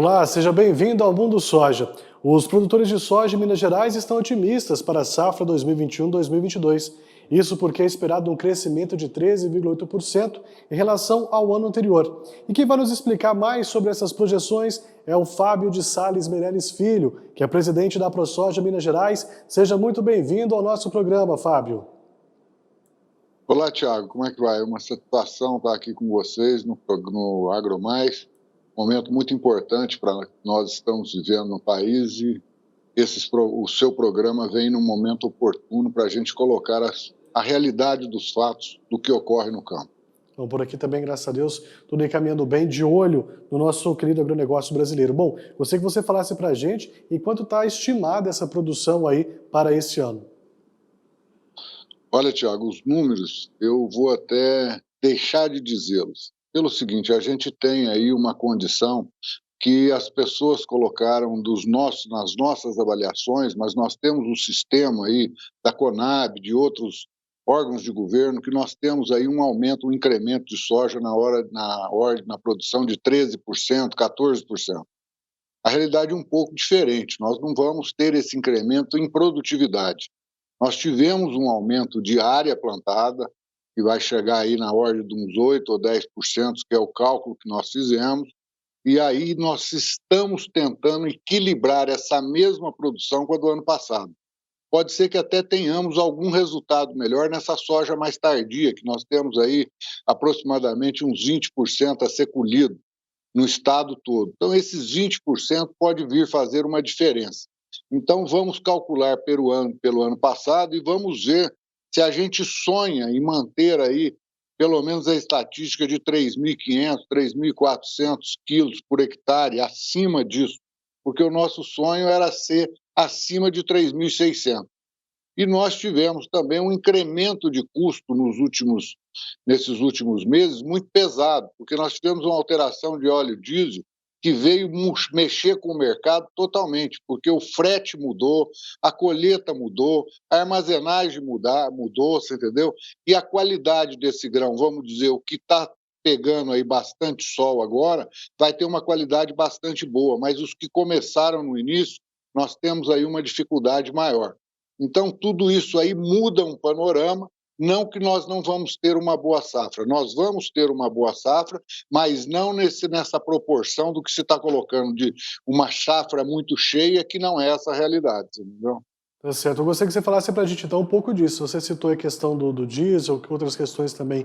Olá, seja bem-vindo ao Mundo Soja. Os produtores de soja em Minas Gerais estão otimistas para a safra 2021-2022. Isso porque é esperado um crescimento de 13,8% em relação ao ano anterior. E quem vai nos explicar mais sobre essas projeções é o Fábio de Sales Meirelles Filho, que é presidente da ProSoja Minas Gerais. Seja muito bem-vindo ao nosso programa, Fábio. Olá, Thiago, como é que vai? É uma satisfação estar aqui com vocês no AgroMais, momento muito importante para nós estamos vivendo no país e o seu programa vem num momento oportuno para a gente colocar a realidade dos fatos do que ocorre no campo. Bom, por aqui também, graças a Deus, tudo encaminhando bem, de olho no nosso querido agronegócio brasileiro. Bom, gostaria que você falasse para a gente em quanto está estimada essa produção aí para este ano. Olha, Thiago, os números eu vou até deixar de dizê-los. Pelo seguinte, a gente tem aí uma condição que as pessoas colocaram nas nossas avaliações, mas nós temos um sistema aí da Conab, de outros órgãos de governo, que nós temos aí um aumento, um incremento de soja na produção de 13%, 14%. A realidade é um pouco diferente, nós não vamos ter esse incremento em produtividade. Nós tivemos um aumento de área plantada, que vai chegar aí na ordem de uns 8 ou 10%, que é o cálculo que nós fizemos, e aí nós estamos tentando equilibrar essa mesma produção com a do ano passado. Pode ser que até tenhamos algum resultado melhor nessa soja mais tardia, que nós temos aí aproximadamente uns 20% a ser colhido no estado todo. Então, esses 20% pode vir fazer uma diferença. Então, vamos calcular pelo ano passado e vamos ver se a gente sonha em manter aí pelo menos a estatística de 3.500, 3.400 quilos por hectare, acima disso, porque o nosso sonho era ser acima de 3.600. E nós tivemos também um incremento de custo nesses últimos meses muito pesado, porque nós tivemos uma alteração de óleo diesel que veio mexer com o mercado totalmente, porque o frete mudou, a colheita mudou, a armazenagem mudou, você entendeu? E a qualidade desse grão, vamos dizer, o que está pegando aí bastante sol agora, vai ter uma qualidade bastante boa, mas os que começaram no início, nós temos aí uma dificuldade maior. Então, tudo isso aí muda um panorama, não que nós não vamos ter uma boa safra, nós vamos ter uma boa safra, mas não nessa proporção do que se está colocando de uma safra muito cheia, que não é essa a realidade, entendeu? Tá certo. Eu gostaria que você falasse para a gente então um pouco disso. Você citou a questão do diesel, outras questões também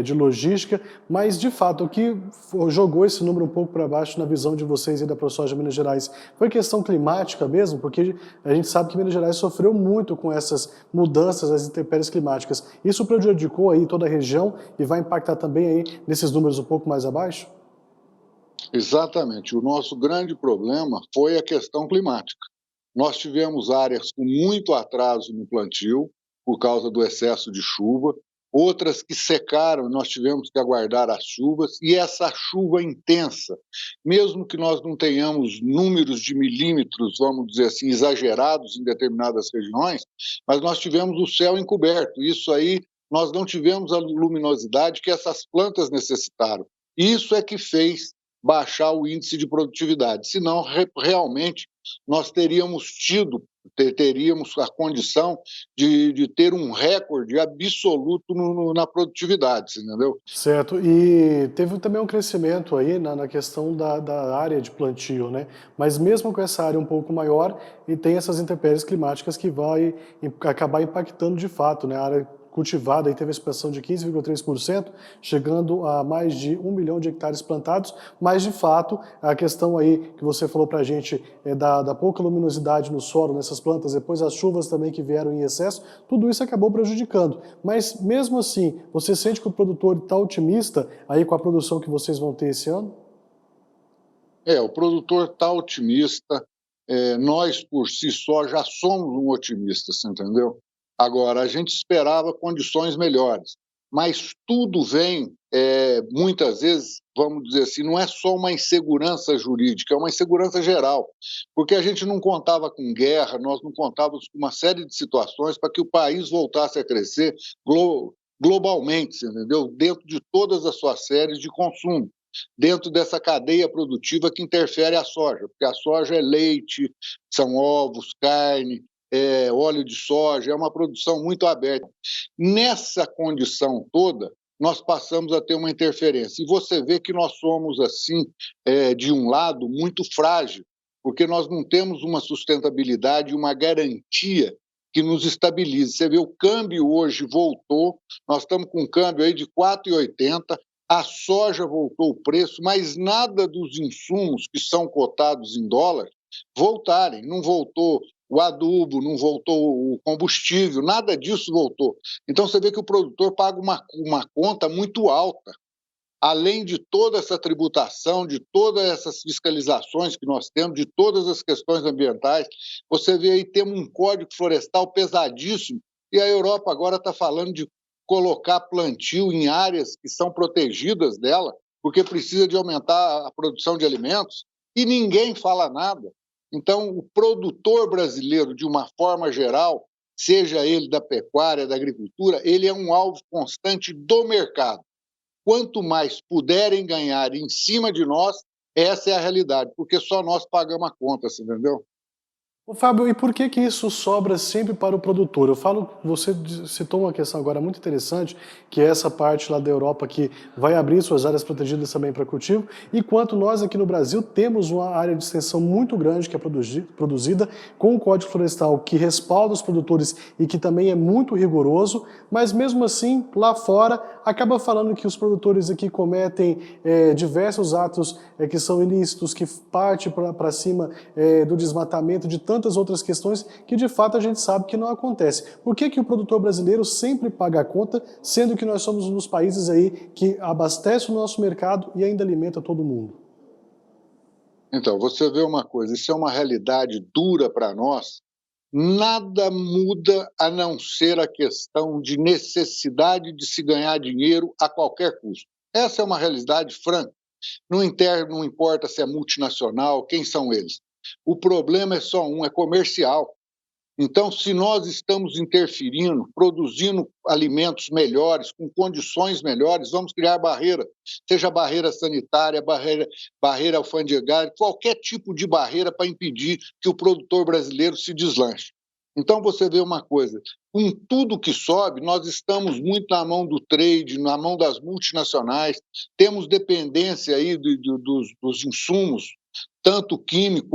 de logística, mas de fato o que jogou esse número um pouco para baixo na visão de vocês e da ProSoja Minas Gerais foi questão climática mesmo, porque a gente sabe que Minas Gerais sofreu muito com essas mudanças, as intempéries climáticas. Isso prejudicou aí toda a região e vai impactar também aí nesses números um pouco mais abaixo? Exatamente. O nosso grande problema foi a questão climática. Nós tivemos áreas com muito atraso no plantio, por causa do excesso de chuva, outras que secaram, nós tivemos que aguardar as chuvas, e essa chuva intensa, mesmo que nós não tenhamos números de milímetros, vamos dizer assim, exagerados em determinadas regiões, mas nós tivemos o céu encoberto. Isso aí, nós não tivemos a luminosidade que essas plantas necessitaram. Isso é que fez baixar o índice de produtividade, senão realmente nós teríamos a condição de ter um recorde absoluto na produtividade, entendeu? Certo, e teve também um crescimento aí na questão da área de plantio, né? Mas mesmo com essa área um pouco maior, e tem essas intempéries climáticas que vai acabar impactando de fato, né? A área cultivada aí teve a expansão de 15,3%, chegando a mais de 1 milhão de hectares plantados, mas de fato a questão aí que você falou para a gente é da pouca luminosidade no solo, nessas plantas, depois as chuvas também que vieram em excesso, tudo isso acabou prejudicando. Mas mesmo assim, você sente que o produtor está otimista aí com a produção que vocês vão ter esse ano? O produtor está otimista, nós por si só já somos um otimista, você entendeu? Agora, a gente esperava condições melhores, mas tudo vem, muitas vezes, vamos dizer assim, não é só uma insegurança jurídica, é uma insegurança geral, porque a gente não contava com guerra, nós não contávamos com uma série de situações para que o país voltasse a crescer globalmente, entendeu? Dentro de todas as suas séries de consumo. dentro dessa cadeia produtiva que interfere a soja, porque a soja é leite, são ovos, carne, óleo de soja, é uma produção muito aberta. Nessa condição toda, nós passamos a ter uma interferência. E você vê que nós somos, assim, de um lado, muito frágil, porque nós não temos uma sustentabilidade, uma garantia que nos estabilize. Você vê, o câmbio hoje voltou, nós estamos com um câmbio aí de 4,80, a soja voltou o preço, mas nada dos insumos que são cotados em dólar voltarem. Não voltou o adubo, não voltou o combustível, nada disso voltou. Então você vê que o produtor paga uma conta muito alta, além de toda essa tributação, de todas essas fiscalizações que nós temos, de todas as questões ambientais. Você vê aí, temos um código florestal pesadíssimo, e a Europa agora está falando de colocar plantio em áreas que são protegidas dela, porque precisa de aumentar a produção de alimentos, e ninguém fala nada. Então, o produtor brasileiro, de uma forma geral, seja ele da pecuária, da agricultura, ele é um alvo constante do mercado. Quanto mais puderem ganhar em cima de nós, essa é a realidade, porque só nós pagamos a conta, você entendeu? Ô, Fábio, e por que que isso sobra sempre para o produtor? Eu falo, você citou uma questão agora muito interessante, que é essa parte lá da Europa que vai abrir suas áreas protegidas também para cultivo, enquanto nós aqui no Brasil temos uma área de extensão muito grande que é produzida com o Código Florestal que respalda os produtores e que também é muito rigoroso, mas mesmo assim, lá fora, acaba falando que os produtores aqui cometem diversos atos que são ilícitos, que parte para cima do desmatamento, de tantas outras questões que de fato a gente sabe que não acontece. Por que que o produtor brasileiro sempre paga a conta, sendo que nós somos um dos países aí que abastece o nosso mercado e ainda alimenta todo mundo? Então, você vê uma coisa, isso é uma realidade dura para nós, nada muda a não ser a questão de necessidade de se ganhar dinheiro a qualquer custo. Essa é uma realidade franca. Não importa se é multinacional, quem são eles. O problema é só um, é comercial. Então, se nós estamos interferindo, produzindo alimentos melhores, com condições melhores, vamos criar barreira, seja barreira sanitária, barreira alfandegária, qualquer tipo de barreira para impedir que o produtor brasileiro se deslanche. Então, você vê uma coisa, com tudo que sobe, nós estamos muito na mão do trade, na mão das multinacionais, temos dependência aí dos insumos, tanto químico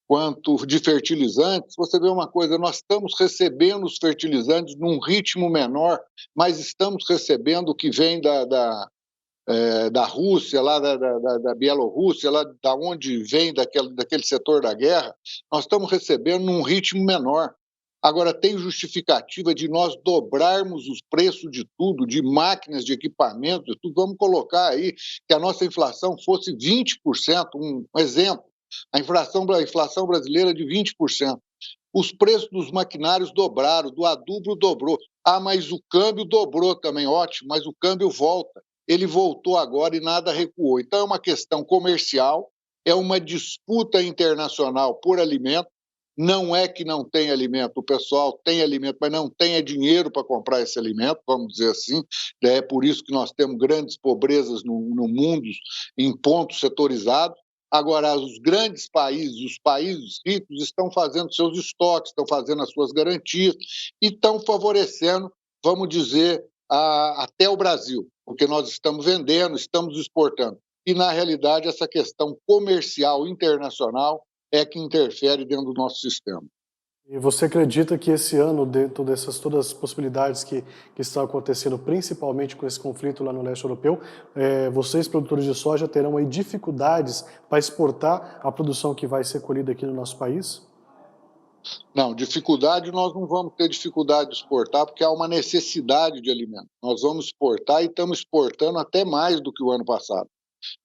quanto de fertilizantes. Você vê uma coisa, nós estamos recebendo os fertilizantes num ritmo menor, mas estamos recebendo o que vem da Rússia, lá da Bielorrússia, lá da onde vem daquele setor da guerra, nós estamos recebendo num ritmo menor. Agora, tem justificativa de nós dobrarmos os preços de tudo, de máquinas, de equipamentos, de tudo. Vamos colocar aí que a nossa inflação fosse 20%, um exemplo. A inflação brasileira é de 20%. Os preços dos maquinários dobraram, do adubo dobrou. Ah, mas o câmbio dobrou também, ótimo, mas o câmbio volta. Ele voltou agora e nada recuou. Então é uma questão comercial, é uma disputa internacional por alimento. Não é que não tem alimento, o pessoal tem alimento, mas não tem dinheiro para comprar esse alimento, vamos dizer assim. É por isso que nós temos grandes pobrezas no mundo, em pontos setorizados. Agora, os grandes países, os países ricos, estão fazendo seus estoques, estão fazendo as suas garantias e estão favorecendo, vamos dizer, até o Brasil, porque nós estamos vendendo, estamos exportando. E, na realidade, essa questão comercial internacional é que interfere dentro do nosso sistema. E você acredita que esse ano, dentro dessas todas as possibilidades que estão acontecendo, principalmente com esse conflito lá no leste europeu, vocês, produtores de soja, terão aí dificuldades para exportar a produção que vai ser colhida aqui no nosso país? Não, dificuldade nós não vamos ter dificuldade de exportar, porque há uma necessidade de alimento. Nós vamos exportar e estamos exportando até mais do que o ano passado.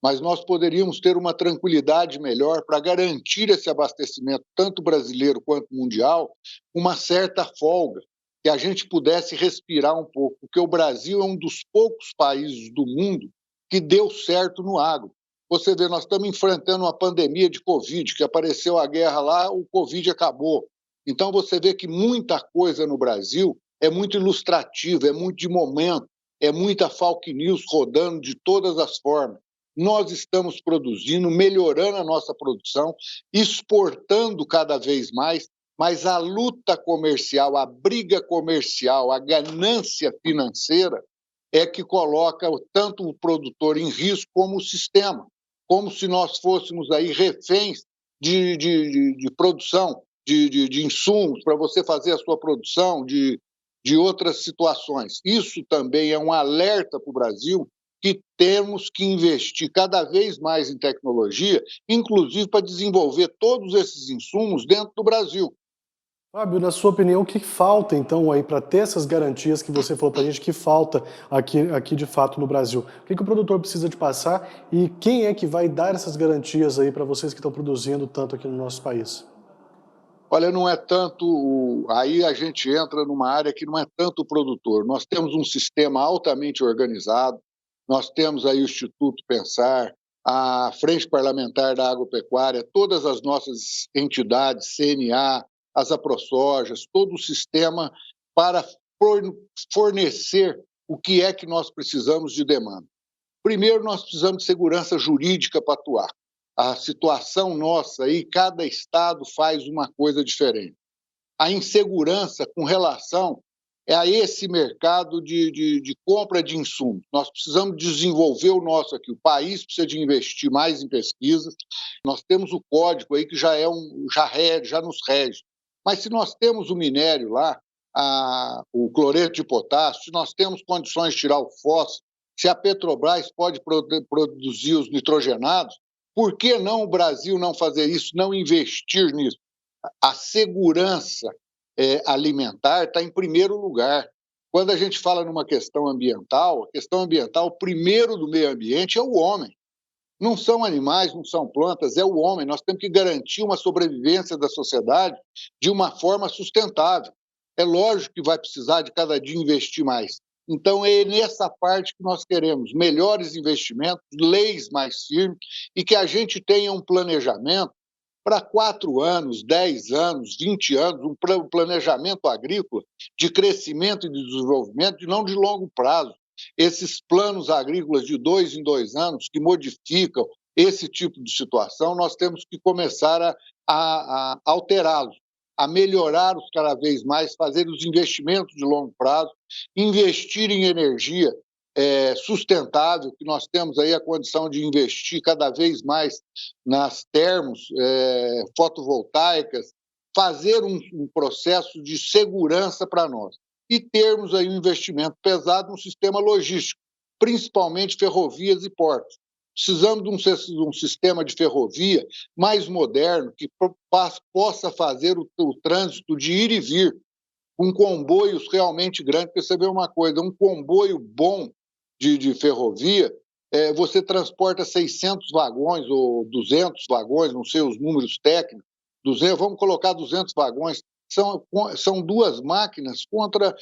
Mas nós poderíamos ter uma tranquilidade melhor para garantir esse abastecimento, tanto brasileiro quanto mundial, uma certa folga, que a gente pudesse respirar um pouco, porque o Brasil é um dos poucos países do mundo que deu certo no agro. Você vê, nós estamos enfrentando uma pandemia de Covid, que apareceu a guerra lá, o Covid acabou. Então você vê que muita coisa no Brasil é muito ilustrativa, é muito de momento, é muita fake news rodando de todas as formas. nós estamos produzindo, melhorando a nossa produção, exportando cada vez mais, mas a luta comercial, a briga comercial, a ganância financeira é que coloca tanto o produtor em risco como o sistema, como se nós fôssemos aí reféns de produção, de insumos para você fazer a sua produção, de outras situações. Isso também é um alerta para o Brasil que temos que investir cada vez mais em tecnologia, inclusive para desenvolver todos esses insumos dentro do Brasil. Fábio, na sua opinião, o que falta então aí para ter essas garantias que você falou para a gente que falta aqui de fato no Brasil? O que o produtor precisa de passar e quem é que vai dar essas garantias aí para vocês que estão produzindo tanto aqui no nosso país? Olha, não é tanto. Aí a gente entra numa área que não é tanto o produtor. Nós temos um sistema altamente organizado, nós temos aí o Instituto Pensar, a Frente Parlamentar da Agropecuária, todas as nossas entidades, CNA, as AproSojas, todo o sistema para fornecer o que é que nós precisamos de demanda. Primeiro, nós precisamos de segurança jurídica para atuar. A situação nossa aí, cada estado faz uma coisa diferente. A insegurança com relação a esse mercado de compra de insumos. Nós precisamos desenvolver o nosso aqui. O país precisa de investir mais em pesquisas. Nós temos o código aí que já nos rege. Mas se nós temos o minério lá, o cloreto de potássio, se nós temos condições de tirar o fósforo, se a Petrobras pode produzir os nitrogenados, por que não o Brasil não fazer isso, não investir nisso? A segurança alimentar está em primeiro lugar. Quando a gente fala numa questão ambiental, a questão ambiental, primeiro do meio ambiente é o homem. Não são animais, não são plantas, é o homem. Nós temos que garantir uma sobrevivência da sociedade de uma forma sustentável. É lógico que vai precisar de cada dia investir mais. Então, é nessa parte que nós queremos melhores investimentos, leis mais firmes e que a gente tenha um planejamento para 4 anos, 10 anos, 20 anos, um planejamento agrícola de crescimento e de desenvolvimento, e não de longo prazo. Esses planos agrícolas de 2 em 2 anos que modificam esse tipo de situação, nós temos que começar a alterá-los, a melhorar-os cada vez mais, fazer os investimentos de longo prazo, investir em energia sustentável, que nós temos aí a condição de investir cada vez mais nas termos fotovoltaicas, fazer um processo de segurança para nós e termos aí um investimento pesado no sistema logístico, principalmente ferrovias e portos. Precisamos de um sistema de ferrovia mais moderno que possa fazer o trânsito de ir e vir, com comboios realmente grandes, porque você vê uma coisa, um comboio bom de ferrovia, você transporta 600 vagões ou 200 vagões, não sei os números técnicos, 200, vamos colocar 200 vagões, são 2 máquinas contra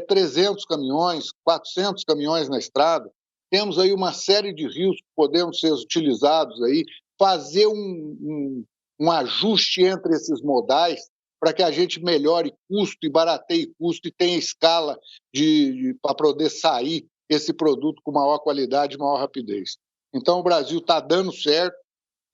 300 caminhões, 400 caminhões na estrada. Temos aí uma série de rios que podemos ser utilizados aí, fazer um ajuste entre esses modais para que a gente melhore custo e barateie custo e tenha escala para poder sair esse produto com maior qualidade e maior rapidez. Então, o Brasil está dando certo,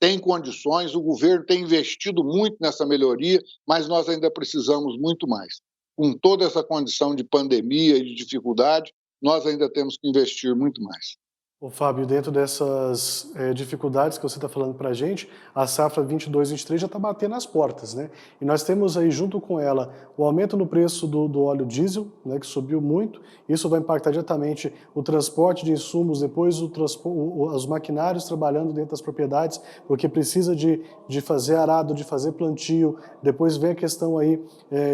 tem condições, o governo tem investido muito nessa melhoria, mas nós ainda precisamos muito mais. Com toda essa condição de pandemia e de dificuldade, nós ainda temos que investir muito mais. Ô Fábio, dentro dessas dificuldades que você está falando para a gente, a safra 22-23 já está batendo as portas, né? E nós temos aí junto com ela o aumento no preço do óleo diesel, né, que subiu muito. Isso vai impactar diretamente o transporte de insumos, depois os maquinários trabalhando dentro das propriedades, porque precisa de fazer arado, de fazer plantio. Depois vem a questão aí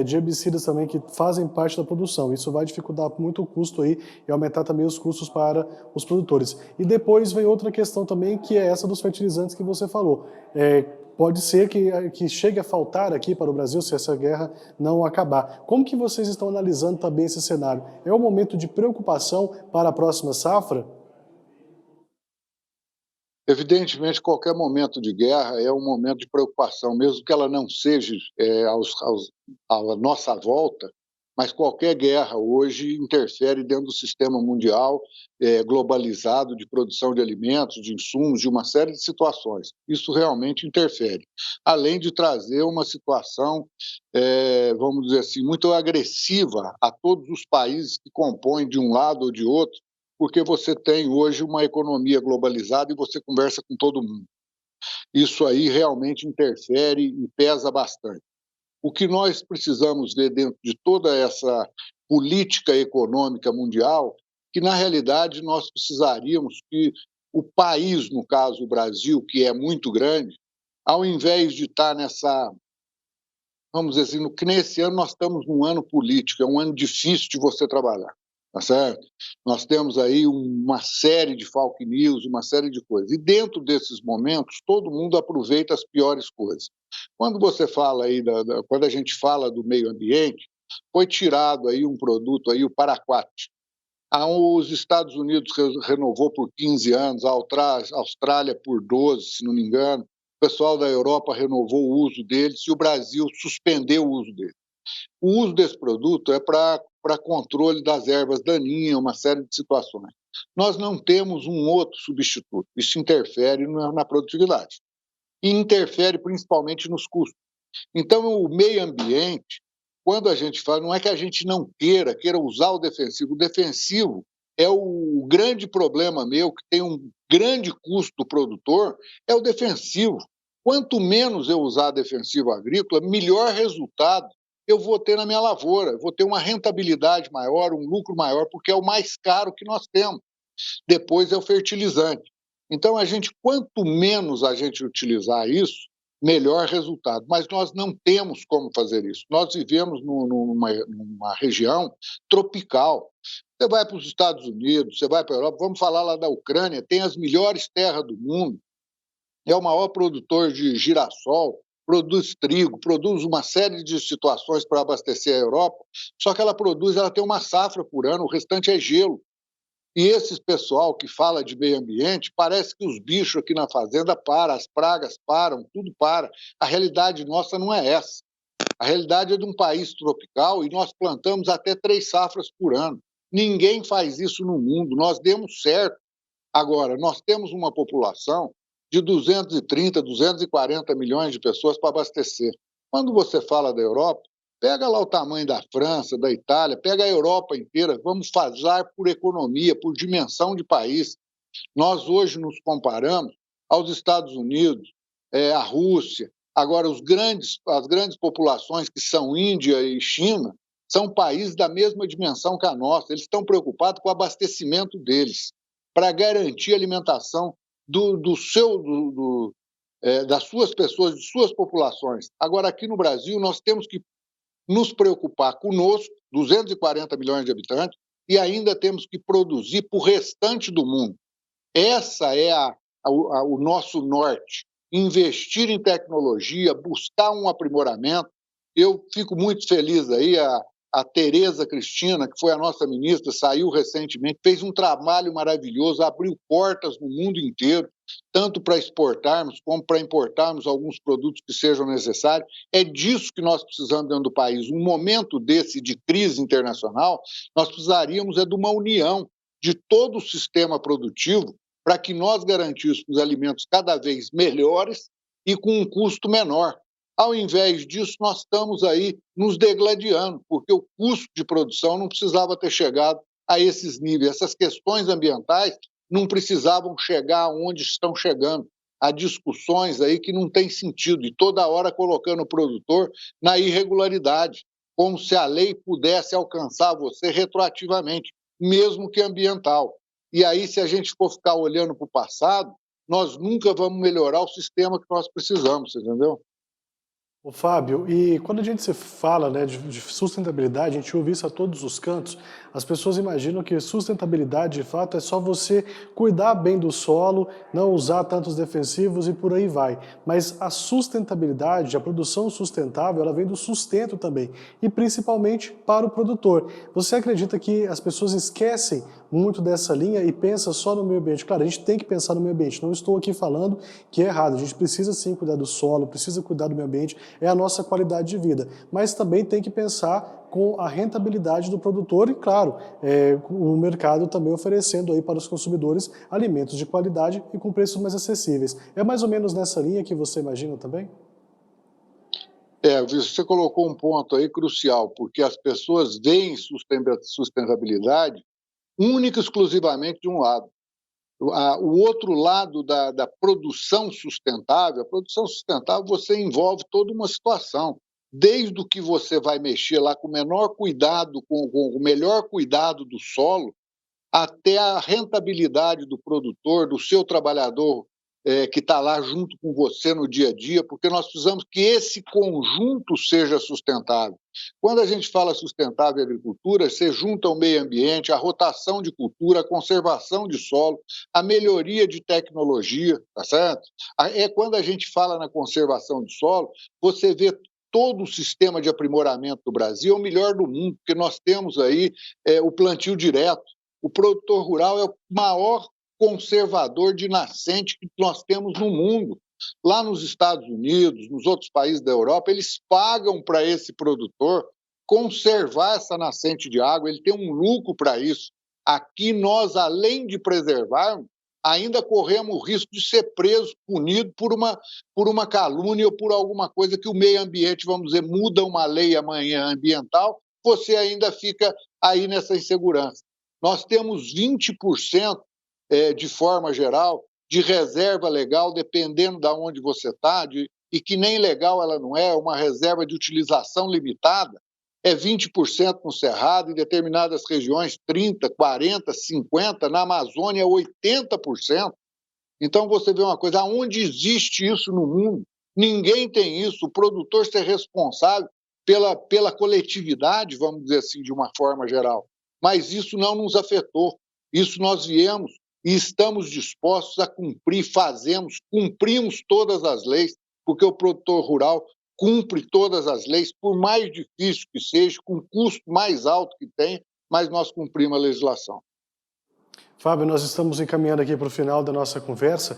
de herbicidas também que fazem parte da produção. Isso vai dificultar muito o custo aí e aumentar também os custos para os produtores. E depois vem outra questão também, que é essa dos fertilizantes que você falou. Pode ser que chegue a faltar aqui para o Brasil se essa guerra não acabar. Como que vocês estão analisando também esse cenário? É um momento de preocupação para a próxima safra? Evidentemente, qualquer momento de guerra é um momento de preocupação, mesmo que ela não seja à nossa volta, mas qualquer guerra hoje interfere dentro do sistema mundial globalizado de produção de alimentos, de insumos, de uma série de situações. Isso realmente interfere, além de trazer uma situação, vamos dizer assim, muito agressiva a todos os países que compõem de um lado ou de outro, porque você tem hoje uma economia globalizada e você conversa com todo mundo. Isso aí realmente interfere e pesa bastante. O que nós precisamos ver dentro de toda essa política econômica mundial, que na realidade nós precisaríamos que o país, no caso o Brasil, que é muito grande, ao invés de estar nessa, vamos dizer assim, que nesse ano nós estamos num ano político, é um ano difícil de você trabalhar, tá certo? Nós temos aí uma série de fake news, uma série de coisas. E dentro desses momentos, todo mundo aproveita as piores coisas. Quando você fala aí, quando a gente fala do meio ambiente, foi tirado aí um produto aí, o paraquat. Os Estados Unidos renovou por 15 anos, a Austrália por 12, se não me engano. O pessoal da Europa renovou o uso deles e o Brasil suspendeu o uso dele. O uso desse produto é para controle das ervas daninhas, uma série de situações. Nós não temos um outro substituto. Isso interfere na produtividade e interfere principalmente nos custos. Então, o meio ambiente, quando a gente fala, não é que a gente não queira usar o defensivo é o grande problema meu, que tem um grande custo do produtor, é o defensivo. Quanto menos eu usar defensivo agrícola, melhor resultado eu vou ter na minha lavoura, vou ter uma rentabilidade maior, um lucro maior, porque é o mais caro que nós temos. Depois é o fertilizante. Então, quanto menos a gente utilizar isso, melhor resultado. Mas nós não temos como fazer isso. Nós vivemos numa região tropical. Você vai para os Estados Unidos, você vai para a Europa, vamos falar lá da Ucrânia, tem as melhores terras do mundo, é o maior produtor de girassol, produz trigo, produz uma série de situações para abastecer a Europa, só que ela tem uma safra por ano, o restante é gelo. E esse pessoal que fala de meio ambiente, parece que os bichos aqui na fazenda param, as pragas param, tudo para. A realidade nossa não é essa. A realidade é de um país tropical e nós plantamos até 3 safras por ano. Ninguém faz isso no mundo, nós demos certo. Agora, nós temos uma população de 230, 240 milhões de pessoas para abastecer. Quando você fala da Europa, pega lá o tamanho da França, da Itália, pega a Europa inteira, vamos fazer por economia, por dimensão de país. Nós hoje nos comparamos aos Estados Unidos, à Rússia. Agora, as grandes populações que são Índia e China são países da mesma dimensão que a nossa. Eles estão preocupados com o abastecimento deles, para garantir a alimentação das suas pessoas, de suas populações. Agora, aqui no Brasil, nós temos que nos preocupar conosco, 240 milhões de habitantes, e ainda temos que produzir para o restante do mundo. Essa é o nosso norte, investir em tecnologia, buscar um aprimoramento. Eu fico muito feliz aí, a Tereza Cristina, que foi a nossa ministra, saiu recentemente, fez um trabalho maravilhoso, abriu portas no mundo inteiro, tanto para exportarmos como para importarmos alguns produtos que sejam necessários. É disso que nós precisamos dentro do país. Um momento desse de crise internacional, nós precisaríamos de uma união de todo o sistema produtivo para que nós garantíssemos alimentos cada vez melhores e com um custo menor. Ao invés disso, nós estamos aí nos degladiando, porque o custo de produção não precisava ter chegado a esses níveis. Essas questões ambientais não precisavam chegar onde estão chegando. Há discussões aí que não têm sentido, e toda hora colocando o produtor na irregularidade, como se a lei pudesse alcançar você retroativamente, mesmo que ambiental. E aí, se a gente for ficar olhando para o passado, nós nunca vamos melhorar o sistema que nós precisamos, entendeu? Ô Fábio, e quando a gente se fala, né, de sustentabilidade, a gente ouve isso a todos os cantos, as pessoas imaginam que sustentabilidade, de fato, é só você cuidar bem do solo, não usar tantos defensivos e por aí vai. Mas a sustentabilidade, a produção sustentável, ela vem do sustento também, e principalmente para o produtor. Você acredita que as pessoas esquecem muito dessa linha e pensam só no meio ambiente? Claro, a gente tem que pensar no meio ambiente, não estou aqui falando que é errado, a gente precisa sim cuidar do solo, precisa cuidar do meio ambiente, é a nossa qualidade de vida. Mas também tem que pensar com a rentabilidade do produtor e, claro, o mercado também oferecendo aí para os consumidores alimentos de qualidade e com preços mais acessíveis. É mais ou menos nessa linha que você imagina também? Você colocou um ponto aí crucial, porque as pessoas veem sustentabilidade única e exclusivamente de um lado. O outro lado da produção sustentável, a produção sustentável você envolve toda uma situação, desde o que você vai mexer lá com o menor cuidado, com o melhor cuidado do solo, até a rentabilidade do produtor, do seu trabalhador que está lá junto com você no dia a dia, porque nós precisamos que esse conjunto seja sustentável. Quando a gente fala sustentável em agricultura, você junta o meio ambiente, a rotação de cultura, a conservação de solo, a melhoria de tecnologia, tá certo? Quando a gente fala na conservação de solo, você vê todo o sistema de aprimoramento do Brasil é o melhor do mundo, porque nós temos aí o plantio direto. O produtor rural é o maior conservador de nascente que nós temos no mundo. Lá nos Estados Unidos, nos outros países da Europa, eles pagam para esse produtor conservar essa nascente de água, ele tem um lucro para isso. Aqui nós, além de preservarmos, ainda corremos o risco de ser preso, punido por uma calúnia ou por alguma coisa que o meio ambiente, vamos dizer, muda uma lei amanhã ambiental, você ainda fica aí nessa insegurança. Nós temos 20%, de forma geral, de reserva legal, dependendo de onde você está, e que nem legal ela não é, uma reserva de utilização limitada, é 20% no Cerrado, em determinadas regiões 30%, 40%, 50%, na Amazônia 80%. Então você vê uma coisa, aonde existe isso no mundo? Ninguém tem isso, o produtor ser responsável pela coletividade, vamos dizer assim, de uma forma geral. Mas isso não nos afetou, isso nós viemos e estamos dispostos a cumprir, cumprimos todas as leis, porque o produtor rural cumpre todas as leis, por mais difícil que seja, com o custo mais alto que tenha, mas nós cumprimos a legislação. Fábio, nós estamos encaminhando aqui para o final da nossa conversa.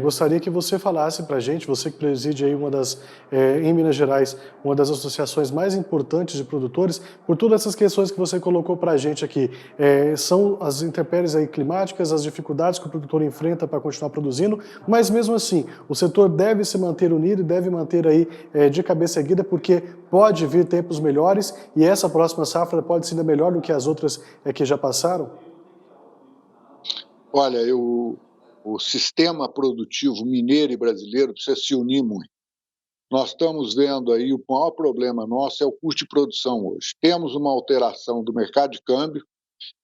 Gostaria que você falasse para a gente, você que preside aí em Minas Gerais, uma das associações mais importantes de produtores, por todas essas questões que você colocou para a gente aqui. São as intempéries aí climáticas, as dificuldades que o produtor enfrenta para continuar produzindo, mas mesmo assim, o setor deve se manter unido e deve manter aí de cabeça erguida, porque pode vir tempos melhores e essa próxima safra pode ser ainda melhor do que as outras que já passaram? Olha, o sistema produtivo mineiro e brasileiro precisa se unir muito. Nós estamos vendo aí, o maior problema nosso é o custo de produção hoje. Temos uma alteração do mercado de câmbio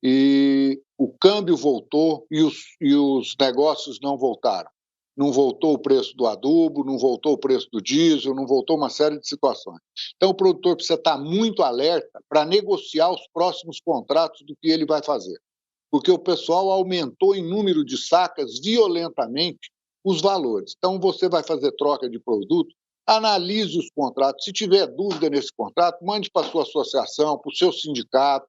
e o câmbio voltou e os negócios não voltaram. Não voltou o preço do adubo, não voltou o preço do diesel, não voltou uma série de situações. Então o produtor precisa estar muito alerta para negociar os próximos contratos do que ele vai fazer, porque o pessoal aumentou em número de sacas violentamente os valores. Então, você vai fazer troca de produto, analise os contratos. Se tiver dúvida nesse contrato, mande para a sua associação, para o seu sindicato,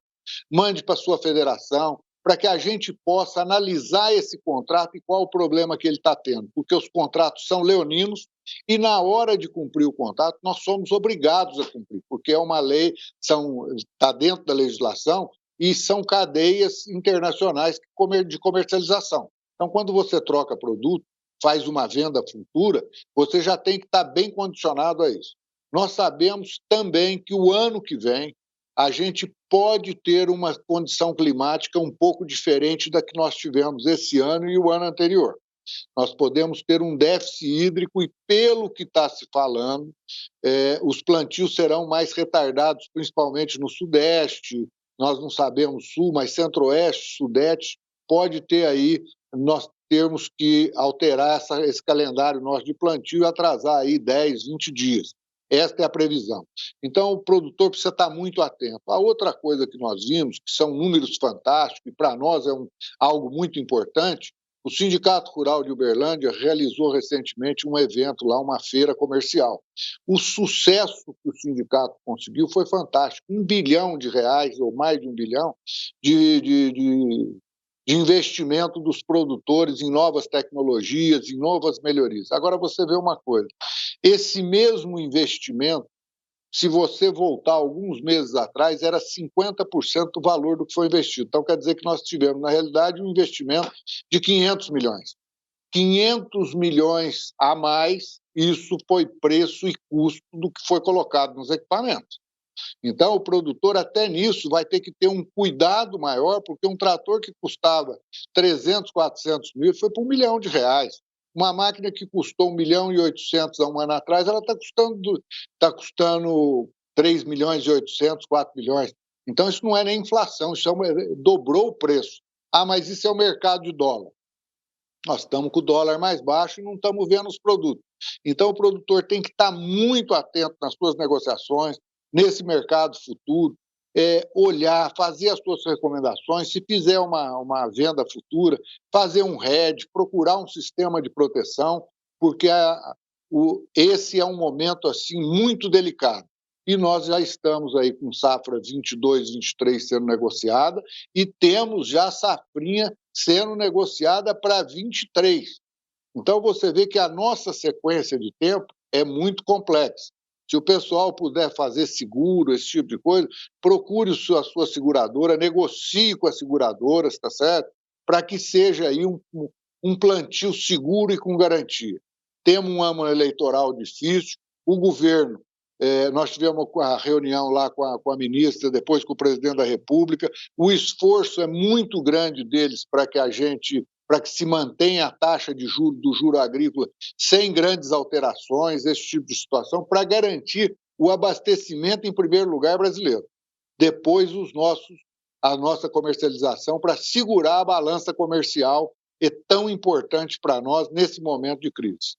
mande para a sua federação, para que a gente possa analisar esse contrato e qual o problema que ele está tendo. Porque os contratos são leoninos e, na hora de cumprir o contrato, nós somos obrigados a cumprir, porque é uma lei, está dentro da legislação, e são cadeias internacionais de comercialização. Então, quando você troca produto, faz uma venda futura, você já tem que estar bem condicionado a isso. Nós sabemos também que o ano que vem a gente pode ter uma condição climática um pouco diferente da que nós tivemos esse ano e o ano anterior. Nós podemos ter um déficit hídrico e, pelo que está se falando, os plantios serão mais retardados, principalmente no Sudeste. Nós não sabemos Sul, mas Centro-Oeste, Sudeste, pode ter aí, nós termos que alterar esse calendário nosso de plantio e atrasar aí 10, 20 dias. Esta é a previsão. Então, o produtor precisa estar muito atento. A outra coisa que nós vimos, que são números fantásticos, e para nós é algo muito importante, o Sindicato Rural de Uberlândia realizou recentemente um evento lá, uma feira comercial. O sucesso que o sindicato conseguiu foi fantástico. R$1 bilhão, ou mais de 1 bilhão, de investimento dos produtores em novas tecnologias, em novas melhorias. Agora você vê uma coisa, esse mesmo investimento se você voltar alguns meses atrás, era 50% do valor do que foi investido. Então, quer dizer que nós tivemos, na realidade, um investimento de 500 milhões. 500 milhões a mais, isso foi preço e custo do que foi colocado nos equipamentos. Então, o produtor, até nisso, vai ter que ter um cuidado maior, porque um trator que custava 300, 400 mil foi por R$1 milhão. Uma máquina que custou 1 milhão e 800 há um ano atrás, ela está custando 3 milhões e 800, 4 milhões. Então, isso não é nem inflação, isso dobrou o preço. Ah, mas isso é o mercado de dólar. Nós estamos com o dólar mais baixo e não estamos vendo os produtos. Então, o produtor tem que estar muito atento nas suas negociações, nesse mercado futuro, olhar, fazer as suas recomendações, se fizer uma venda futura, fazer um hedge, procurar um sistema de proteção, porque esse é um momento assim muito delicado. E nós já estamos aí com safra 22, 23 sendo negociada e temos já safrinha sendo negociada para 23. Então, você vê que a nossa sequência de tempo é muito complexa. Se o pessoal puder fazer seguro, esse tipo de coisa, procure a sua seguradora, negocie com as seguradoras, está certo? Para que seja aí um plantio seguro e com garantia. Temos um ano eleitoral difícil, o governo, nós tivemos a reunião lá com a ministra, depois com o presidente da República, o esforço é muito grande deles para que se mantenha a taxa de juros do juro agrícola sem grandes alterações, esse tipo de situação, para garantir o abastecimento, em primeiro lugar, brasileiro. Depois, a nossa comercialização, para segurar a balança comercial, é tão importante para nós nesse momento de crise.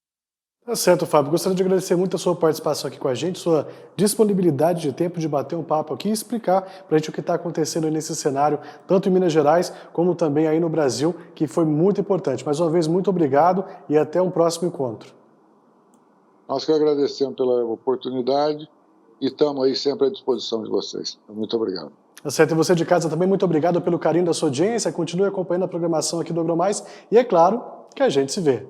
Tá certo, Fábio. Gostaria de agradecer muito a sua participação aqui com a gente, sua disponibilidade de tempo de bater um papo aqui e explicar para a gente o que está acontecendo nesse cenário, tanto em Minas Gerais como também aí no Brasil, que foi muito importante. Mais uma vez, muito obrigado e até um próximo encontro. Nós que agradecemos pela oportunidade e estamos aí sempre à disposição de vocês. Muito obrigado. Tá certo, e você de casa também, muito obrigado pelo carinho da sua audiência, continue acompanhando a programação aqui do AgroMais e é claro que a gente se vê.